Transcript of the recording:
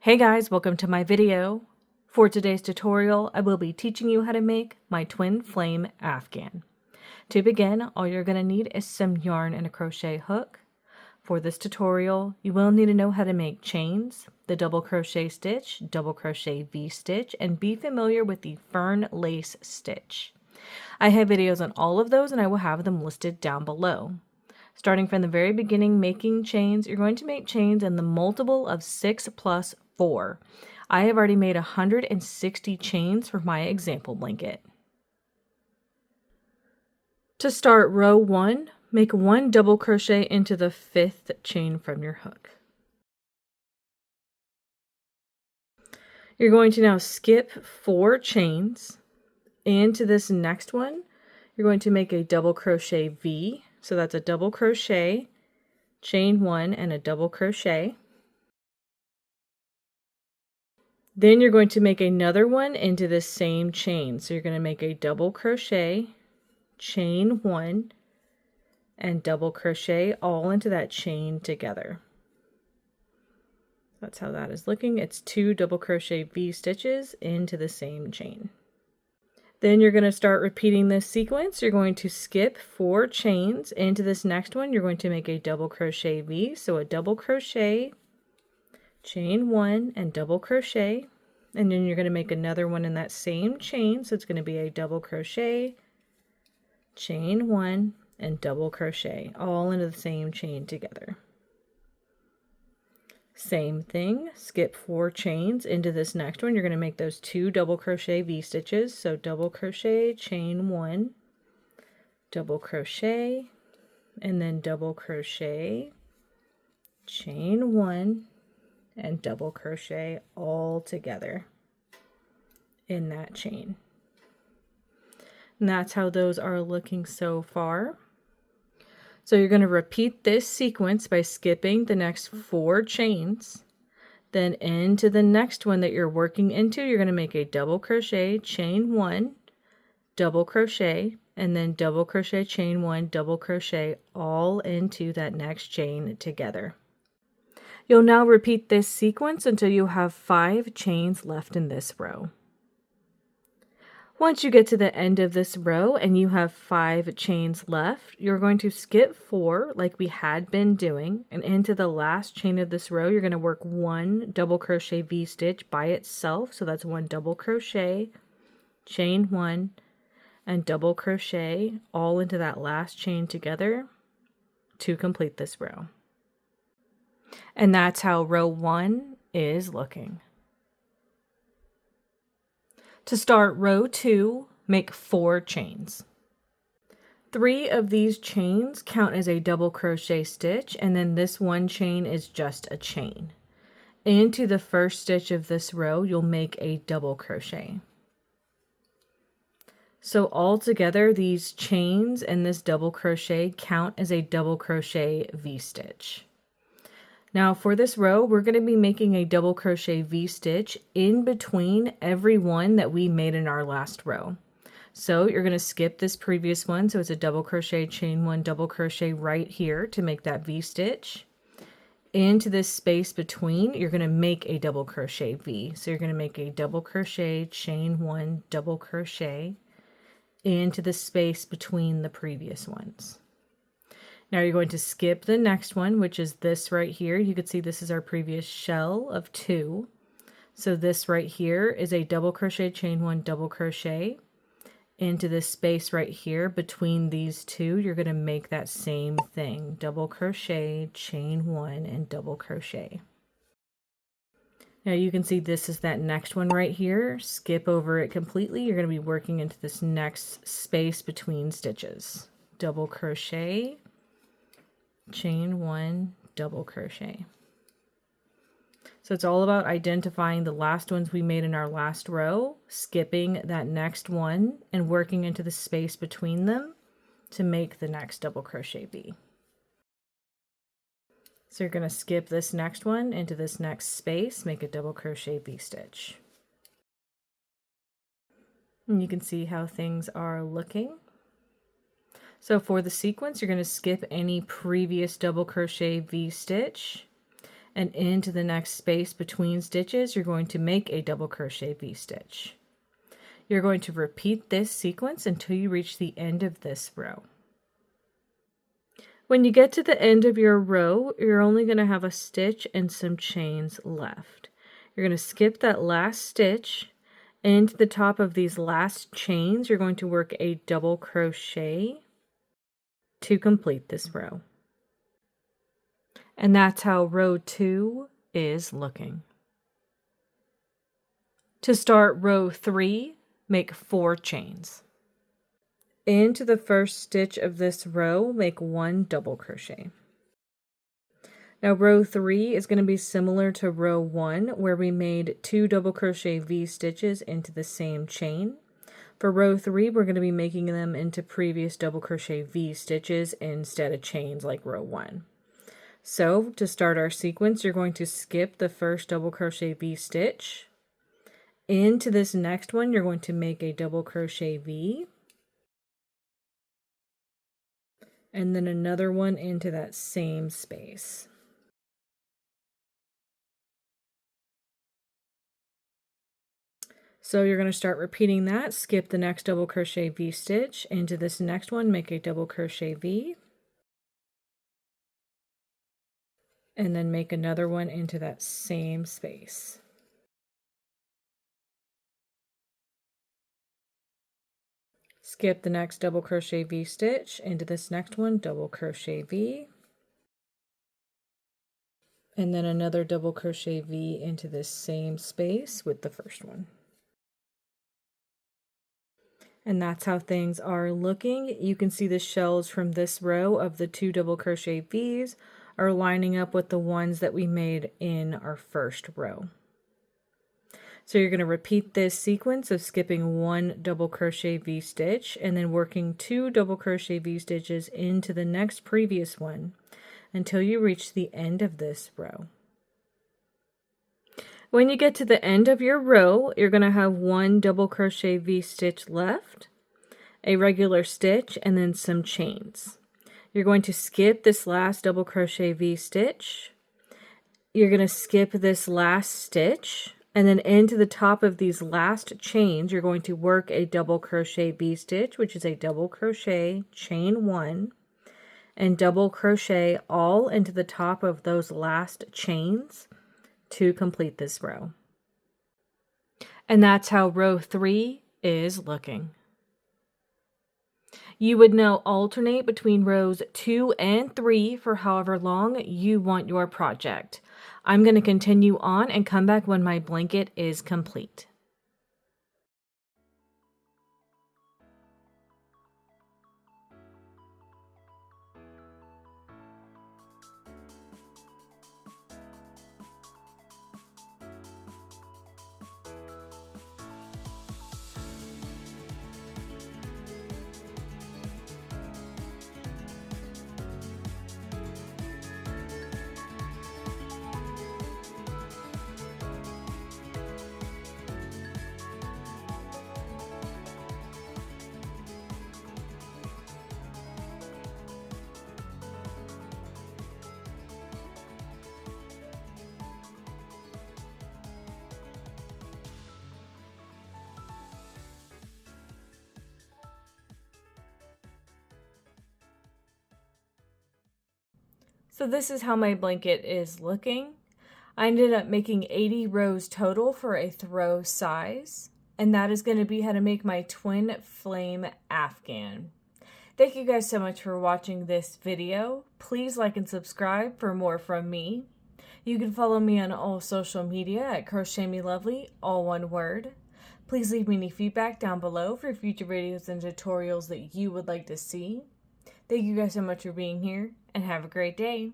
Hey guys, welcome to my video. For today's tutorial, I will be teaching you how to make my twin flame Afghan. To begin, all you're going to need is some yarn and a crochet hook. For this tutorial, you will need to know how to make chains, the double crochet stitch, double crochet V-stitch, and be familiar with the fern lace stitch. I have videos on all of those and I will have them listed down below. Starting from the very beginning, making chains, you're going to make chains in the multiple of 6 plus 4. I have already made 160 chains for my example blanket. To start row 1, make 1 double crochet into the 5th chain from your hook. You're going to now skip 4 chains. Into this next one, you're going to make a double crochet V. So that's a double crochet, chain 1, and a double crochet. Then you're going to make another one into the same chain. So you're going to make a double crochet, chain 1, and double crochet all into that chain together. That's how that is looking. It's 2 double crochet V stitches into the same chain. Then you're going to start repeating this sequence. You're going to skip 4 chains into this next one. You're going to make a double crochet V. So a double crochet, chain 1, and double crochet. And then you're going to make another one in that same chain. So it's going to be a double crochet, chain 1, and double crochet all into the same chain together. Same thing, skip 4 chains into this next one. You're going to make those 2 double crochet V stitches. So double crochet, chain 1, double crochet, and then double crochet, chain 1, and double crochet all together in that chain. And that's how those are looking so far. So you're going to repeat this sequence by skipping the next 4 chains. Then into the next one that you're working into, you're going to make a double crochet, chain 1, double crochet, and then double crochet, chain 1, double crochet all into that next chain together. You'll now repeat this sequence until you have 5 chains left in this row. Once you get to the end of this row and you have 5 chains left, you're going to skip 4 like we had been doing, and into the last chain of this row, you're going to work 1 double crochet V stitch by itself. So that's 1 double crochet, chain 1, and double crochet all into that last chain together to complete this row. And that's how row 1 is looking. To start row 2, make 4 chains. 3 of these chains count as a double crochet stitch, and then this one chain is just a chain. Into the first stitch of this row, you'll make a double crochet. So all together, these chains and this double crochet count as a double crochet V-stitch. Now for this row, we're going to be making a double crochet V-stitch in between every one that we made in our last row. So you're going to skip this previous one, so it's a double crochet, chain 1, double crochet right here to make that V-stitch. Into this space between, you're going to make a double crochet V. So you're going to make a double crochet, chain 1, double crochet into the space between the previous ones. Now you're going to skip the next one, which is this right here. You can see this is our previous shell of 2. So this right here is a double crochet, chain 1, double crochet into this space right here between these 2. You're going to make that same thing, double crochet, chain 1, and double crochet. Now you can see this is that next one right here. Skip over it completely. You're going to be working into this next space between stitches. Double crochet, chain 1, double crochet. So it's all about identifying the last ones we made in our last row, skipping that next one, and working into the space between them to make the next double crochet V. So you're going to skip this next one into this next space, make a double crochet V stitch. And you can see how things are looking. So for the sequence, you're going to skip any previous double crochet V stitch, and into the next space between stitches, you're going to make a double crochet V-stitch. You're going to repeat this sequence until you reach the end of this row. When you get to the end of your row, you're only going to have a stitch and some chains left. You're going to skip that last stitch, and into the top of these last chains, you're going to work a double crochet to complete this row. And that's how row 2 is looking. To start row 3, make 4 chains. Into the first stitch of this row, make 1 double crochet. Now row 3 is going to be similar to row 1, where we made 2 double crochet V-stitches into the same chain. For row 3, we're going to be making them into previous double crochet V-stitches instead of chains like row 1. So to start our sequence, you're going to skip the first double crochet V-stitch. Into this next one, you're going to make a double crochet V, and then another one into that same space. So you're going to start repeating that. Skip the next double crochet V-stitch. Into this next one, make a double crochet V, and then make another one into that same space. Skip the next double crochet V-stitch. Into this next one, double crochet V, and then another double crochet V into this same space with the first one. And that's how things are looking. You can see the shells from this row of the 2 double crochet V's are lining up with the ones that we made in our first row. So you're going to repeat this sequence of skipping 1 double crochet V-stitch and then working 2 double crochet V-stitches into the next previous one until you reach the end of this row. When you get to the end of your row, you're going to have 1 double crochet V-stitch left, a regular stitch, and then some chains. You're going to skip this last double crochet V-stitch. You're going to skip this last stitch, and then into the top of these last chains, you're going to work a double crochet V-stitch, which is a double crochet, chain 1, and double crochet all into the top of those last chains to complete this row. And that's how row 3 is looking. You would now alternate between rows 2 and 3 for however long you want your project. I'm going to continue on and come back when my blanket is complete. So this is how my blanket is looking. I ended up making 80 rows total for a throw size, and that is going to be how to make my twin flame Afghan. Thank you guys so much for watching this video. Please like and subscribe for more from me. You can follow me on all social media at crochetmelovely, all one word. Please leave me any feedback down below for future videos and tutorials that you would like to see. Thank you guys so much for being here, and have a great day.